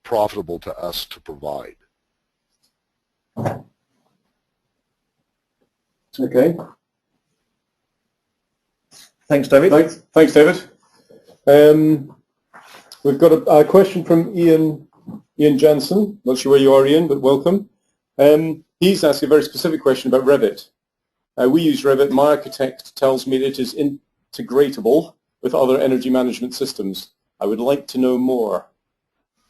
[SPEAKER 3] profitable to us to provide.
[SPEAKER 2] Okay.
[SPEAKER 1] Thanks, David.
[SPEAKER 2] Thanks, David. We've got a question from Ian Jansen. Not sure where you are, Ian, but welcome. He's asking a very specific question about Revit. We use Revit. My architect tells me that it is integratable with other energy management systems. I would like to know more.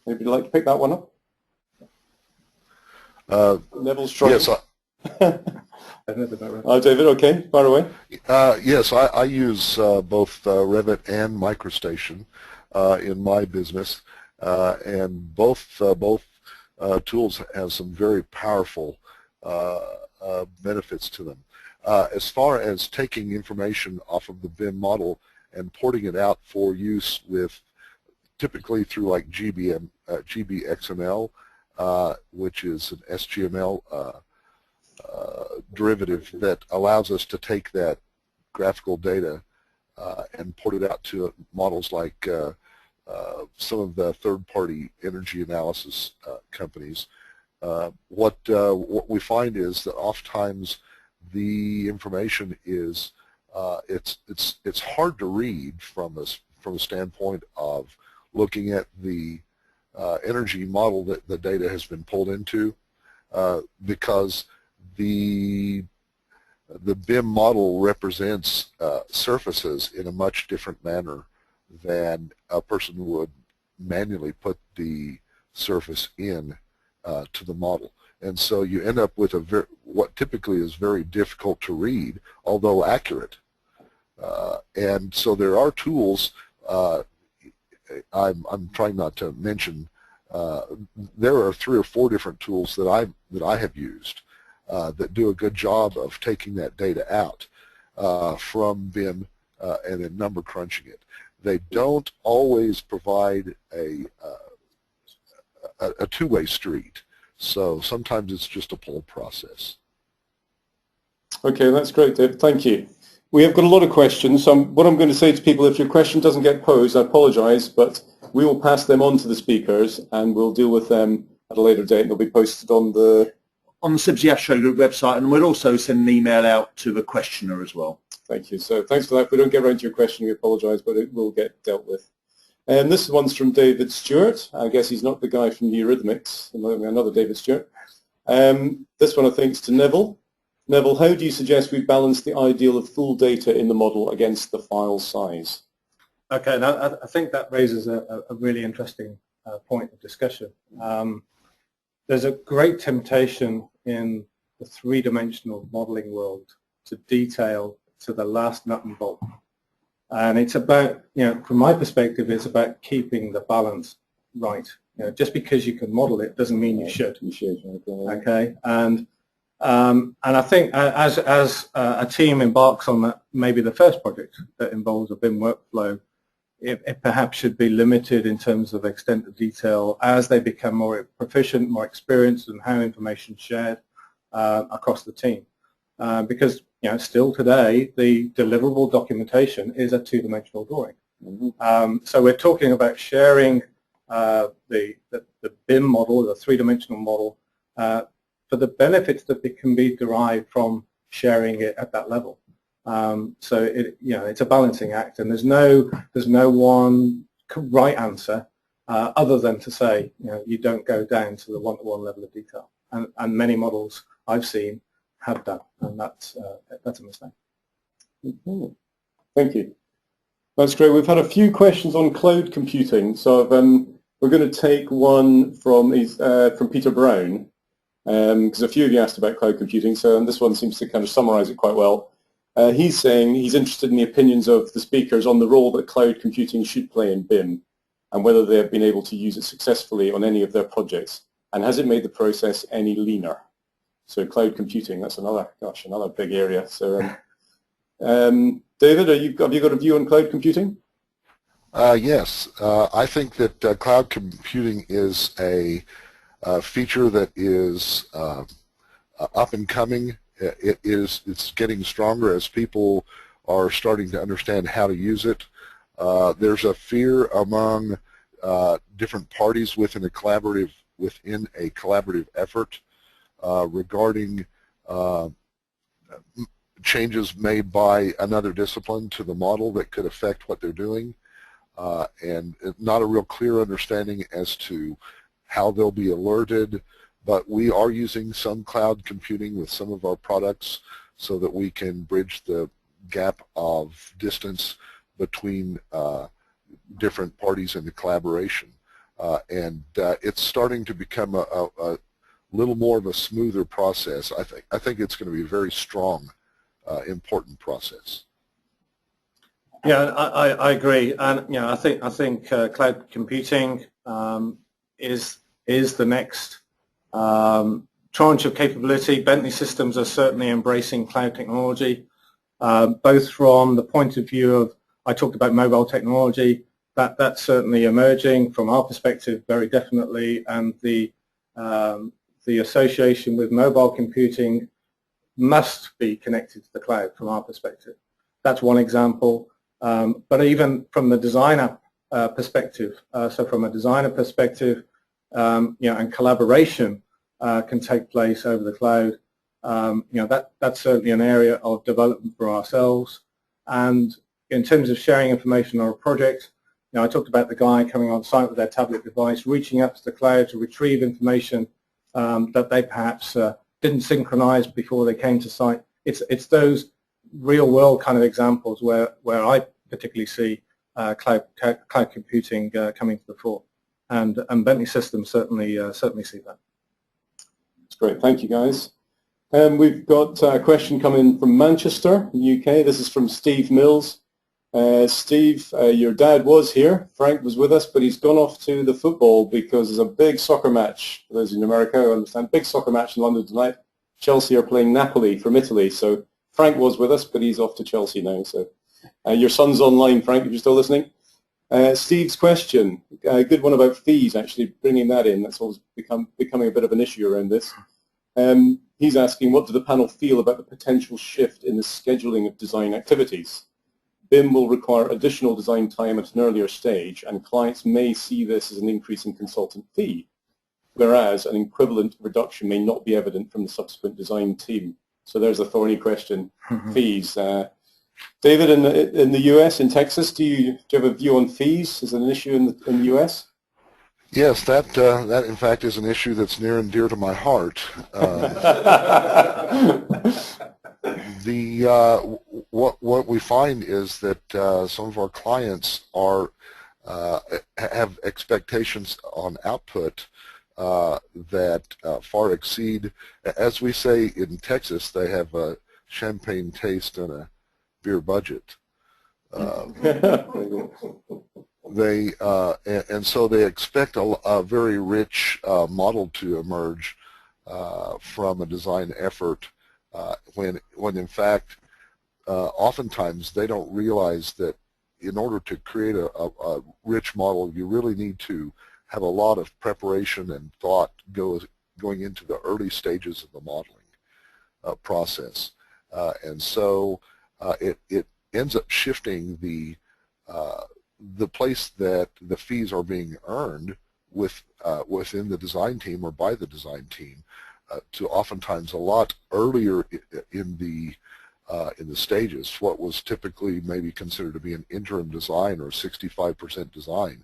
[SPEAKER 2] Anybody like to pick that one up? Neville's trying.
[SPEAKER 3] Yes.
[SPEAKER 2] David, okay, fire away.
[SPEAKER 3] Yes, I use both Revit and MicroStation in my business, and both tools have some very powerful benefits to them. As far as taking information off of the BIM model and porting it out for use with, typically through like GBXML, which is an SGML derivative that allows us to take that graphical data and port it out to models like some of the third-party energy analysis companies. What we find is that oftentimes the information is it's hard to read from a standpoint of looking at the energy model that the data has been pulled into, because the BIM model represents surfaces in a much different manner than a person would manually put the surface in to the model. And so you end up with what typically is very difficult to read, although accurate. And so there are tools. I'm trying not to mention. There are 3 or 4 different tools that I have used that do a good job of taking that data out from BIM and then number crunching it. They don't always provide a two-way street. So sometimes it's just a pull process.
[SPEAKER 2] Okay, that's great, Dave. Thank you. We have got a lot of questions. So what I'm going to say to people, if your question doesn't get posed, I apologize, but we will pass them on to the speakers and we'll deal with them at a later date, and they'll be posted on the
[SPEAKER 1] CIBSE ASHRAE Group website, and we'll also send an email out to the questioner as well.
[SPEAKER 2] Thank you. So thanks for that. If we don't get around to your question, we apologize, but it will get dealt with. And this one's from David Stewart. I guess he's not the guy from the Eurythmics, another David Stewart. This one I think is to Neville. Neville, how do you suggest we balance the ideal of full data in the model against the file size?
[SPEAKER 4] Okay, now I think that raises a really interesting point of discussion. There's a great temptation in the three-dimensional modeling world to detail to the last nut and bolt. And it's about, from my perspective, it's about keeping the balance right just because you can model it doesn't mean you should.
[SPEAKER 2] You should.
[SPEAKER 4] Okay, and I think as a team embarks on maybe the first project that involves a BIM workflow, it perhaps should be limited in terms of extent of detail as they become more proficient, more experienced in how information is shared across the team. Because still today the deliverable documentation is a two-dimensional drawing. So we're talking about sharing the BIM model, the three-dimensional model, for the benefits that can be derived from sharing it at that level. So it's a balancing act, and there's no one right answer other than to say you don't go down to the one-to-one level of detail, and many models I've seen have done, and that's a mistake.
[SPEAKER 2] Okay. Thank you. That's great. We've had a few questions on cloud computing, so we're going to take one from Peter Brown, because a few of you asked about cloud computing, so this one seems to kind of summarize it quite well. He's saying he's interested in the opinions of the speakers on the role that cloud computing should play in BIM, and whether they have been able to use it successfully on any of their projects, and has it made the process any leaner? So cloud computing, that's another big area. So David, have you got a view on cloud computing?
[SPEAKER 3] Yes, I think that cloud computing is a feature that is up and coming. It's getting stronger as people are starting to understand how to use it. There's a fear among different parties within a collaborative effort regarding changes made by another discipline to the model that could affect what they're doing, and not a real clear understanding as to how they'll be alerted. But we are using some cloud computing with some of our products so that we can bridge the gap of distance between different parties in the collaboration. And it's starting to become a little more of a smoother process. I think it's going to be a very strong, important process.
[SPEAKER 4] Yeah, I agree, and I think cloud computing is the next tranche of capability. Bentley systems are certainly embracing cloud technology, both from the point of view of, I talked about mobile technology, that's certainly emerging from our perspective very definitely, and the association with mobile computing must be connected to the cloud from our perspective. That's one example, but even from the designer perspective, so from a designer perspective, and collaboration can take place over the cloud. That's certainly an area of development for ourselves. And in terms of sharing information on a project, I talked about the guy coming on site with their tablet device, reaching up to the cloud to retrieve information that they perhaps didn't synchronize before they came to site. It's those real-world kind of examples where I particularly see cloud computing coming to the fore. And Bentley systems certainly see that.
[SPEAKER 2] That's great. Thank you, guys. We've got a question coming from Manchester, UK. This is from Steve Mills. Steve, your dad was here. Frank was with us, but he's gone off to the football because there's a big soccer match. For those in America who understand, big soccer match in London tonight. Chelsea are playing Napoli from Italy. So Frank was with us, but he's off to Chelsea now. So your son's online, Frank, if you're still listening. Steve's question, a good one about fees, actually, bringing that in. That's always becoming a bit of an issue around this. He's asking, what do the panel feel about the potential shift in the scheduling of design activities? BIM will require additional design time at an earlier stage, and clients may see this as an increase in consultant fee, whereas an equivalent reduction may not be evident from the subsequent design team. So there's a thorny question, fees. David, in the US, in Texas, do you have a view on fees as an issue in the US?
[SPEAKER 3] Yes, that in fact is an issue that's near and dear to my heart. What we find is that some of our clients have expectations on output that far exceed, as we say in Texas, they have a champagne taste and a beer budget. and so they expect a very rich model to emerge from a design effort when in fact oftentimes they don't realize that in order to create a rich model, you really need to have a lot of preparation and thought going into the early stages of the modeling process. And so it ends up shifting the place that the fees are being earned within the design team or by the design team to oftentimes a lot earlier in the stages. What was typically maybe considered to be an interim design or 65% design,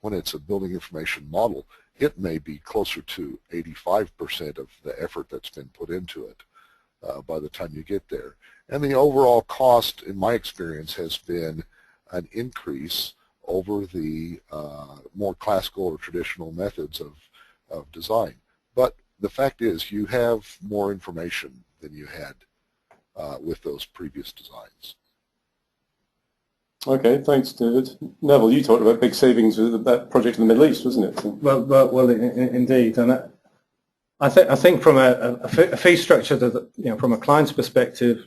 [SPEAKER 3] when it's a building information model, it may be closer to 85% of the effort that's been put into it by the time you get there. And the overall cost, in my experience, has been an increase over the more classical or traditional methods of design. But the fact is, you have more information than you had with those previous designs.
[SPEAKER 2] Okay, thanks, David. Neville, you talked about big savings with that project in the Middle East, wasn't it?
[SPEAKER 4] Well, indeed, and I think from a fee structure that, from a client's perspective,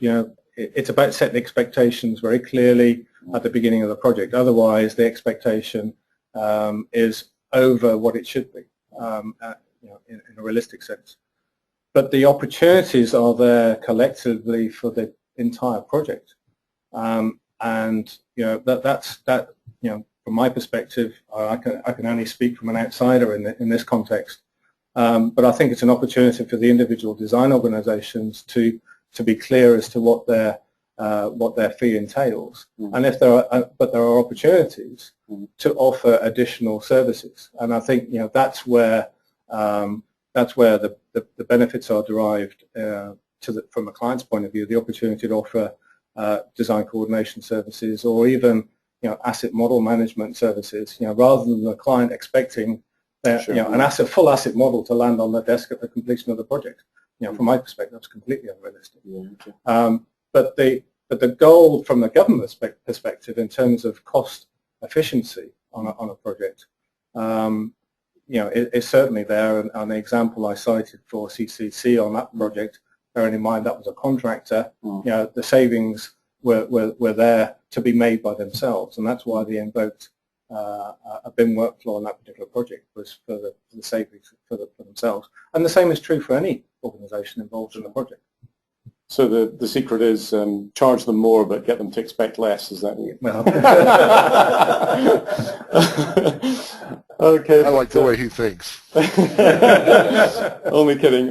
[SPEAKER 4] it's about setting expectations very clearly at the beginning of the project. Otherwise, the expectation is over what it should be, in a realistic sense. But the opportunities are there collectively for the entire project. And from my perspective, I can only speak from an outsider in this context. But I think it's an opportunity for the individual design organisations to be clear as to what their fee entails. And if there are opportunities to offer additional services. And I think that's where the benefits are derived from a client's point of view. The opportunity to offer design coordination services, or even asset model management services, rather than the client expecting an full asset model to land on their desk at the completion of the project. From my perspective, that's completely unrealistic. But the goal from the government perspective in terms of cost efficiency on a project, is certainly there. And the example I cited for CCC on that project, bearing in mind that was a contractor, the savings were there to be made by themselves, and that's why they invoked a BIM workflow on that particular project, was for the savings for themselves. And the same is true for any organisation involved in the project.
[SPEAKER 2] So the secret is charge them more, but get them to expect less. Is that it?
[SPEAKER 4] Well,
[SPEAKER 2] okay.
[SPEAKER 3] I like the way he thinks.
[SPEAKER 2] Only kidding.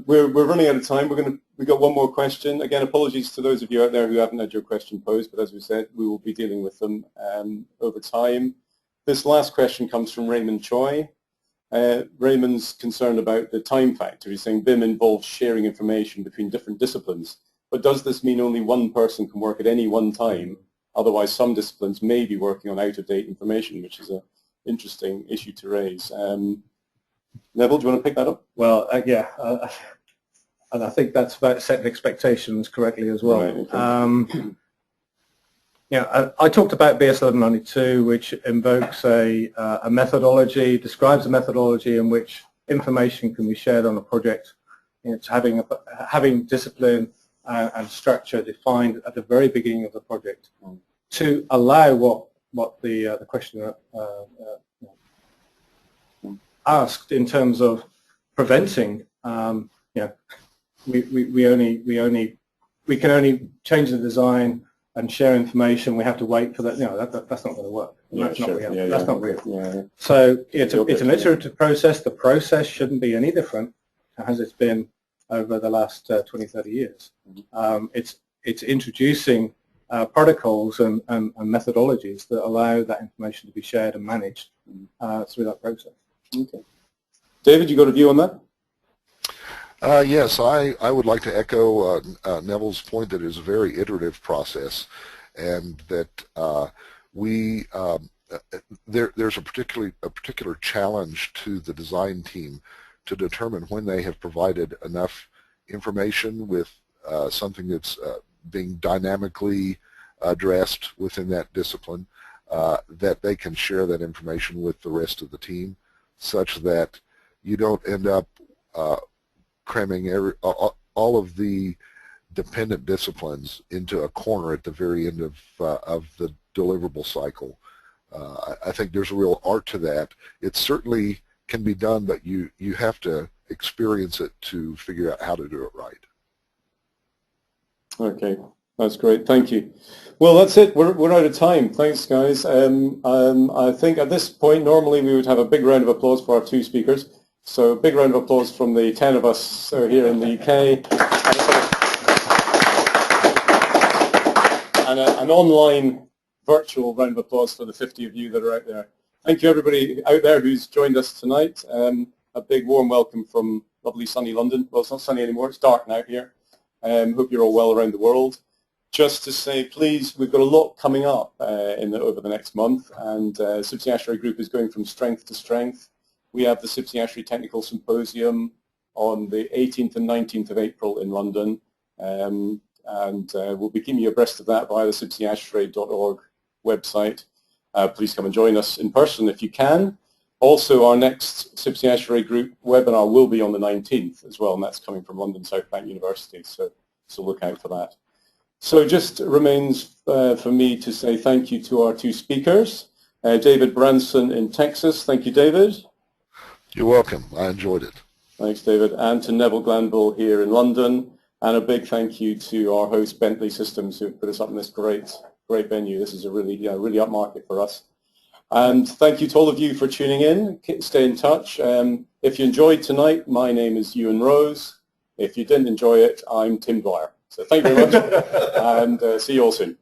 [SPEAKER 2] We're running out of time. We got one more question. Again, apologies to those of you out there who haven't had your question posed, but as we said, we will be dealing with them over time. This last question comes from Raymond Choi. Raymond's concerned about the time factor. He's saying BIM involves sharing information between different disciplines, but does this mean only one person can work at any one time? Otherwise, some disciplines may be working on out-of-date information, which is an interesting issue to raise. Neville, do you want to pick that up?
[SPEAKER 4] well, and I think that's about setting expectations correctly as well.
[SPEAKER 2] Right, okay.
[SPEAKER 4] I talked about BS 1192, which invokes a methodology, describes a methodology in which information can be shared on a project. It's having discipline and structure defined at the very beginning of the project to allow what the questioner asked in terms of preventing. We can only change the design and share information. We have to wait for that. That's not going to work. That's not real. That's not real.
[SPEAKER 2] Yeah.
[SPEAKER 4] So it's an iterative process. The process shouldn't be any different as it's been over the last 20, 30 years. It's introducing protocols and methodologies that allow that information to be shared and managed through that process.
[SPEAKER 2] Okay. David, you got a view on that?
[SPEAKER 3] Yes, I would like to echo Neville's point that it is a very iterative process, and that there's a particular challenge to the design team to determine when they have provided enough information with something that's being dynamically addressed within that discipline, that they can share that information with the rest of the team, such that you don't end up cramming all of the dependent disciplines into a corner at the very end of the deliverable cycle. I think there's a real art to that. It certainly can be done, but you have to experience it to figure out how to do it right.
[SPEAKER 2] Okay, that's great. Thank you. Well, that's it. We're out of time. Thanks, guys. I think at this point, normally we would have a big round of applause for our two speakers. So a big round of applause from the 10 of us here in the UK. And an online virtual round of applause for the 50 of you that are out there. Thank you, everybody out there who's joined us tonight. A big warm welcome from lovely sunny London. Well, it's not sunny anymore. It's dark now here. Hope you're all well around the world. Just to say, please, we've got a lot coming up over the next month, and CIBSE ASHRAE Group is going from strength to strength. We have the CIBSE ASHRAE Technical Symposium on the 18th and 19th of April in London, and we'll be keeping you abreast of that via the CIBSEASHRAE.org website. Please come and join us in person if you can. Also, our next CIBSE ASHRAE Group webinar will be on the 19th as well, and that's coming from London South Bank University, so look out for that. So just remains for me to say thank you to our two speakers. David Branson in Texas. Thank you, David.
[SPEAKER 3] You're welcome. I enjoyed it.
[SPEAKER 2] Thanks, David. And to Neville Glanville here in London. And a big thank you to our host, Bentley Systems, who put us up in this great venue. This is a really upmarket for us. And thank you to all of you for tuning in. Stay in touch. If you enjoyed tonight, my name is Ewan Rose. If you didn't enjoy it, I'm Tim Dwyer. So thank you very much, and see you all soon.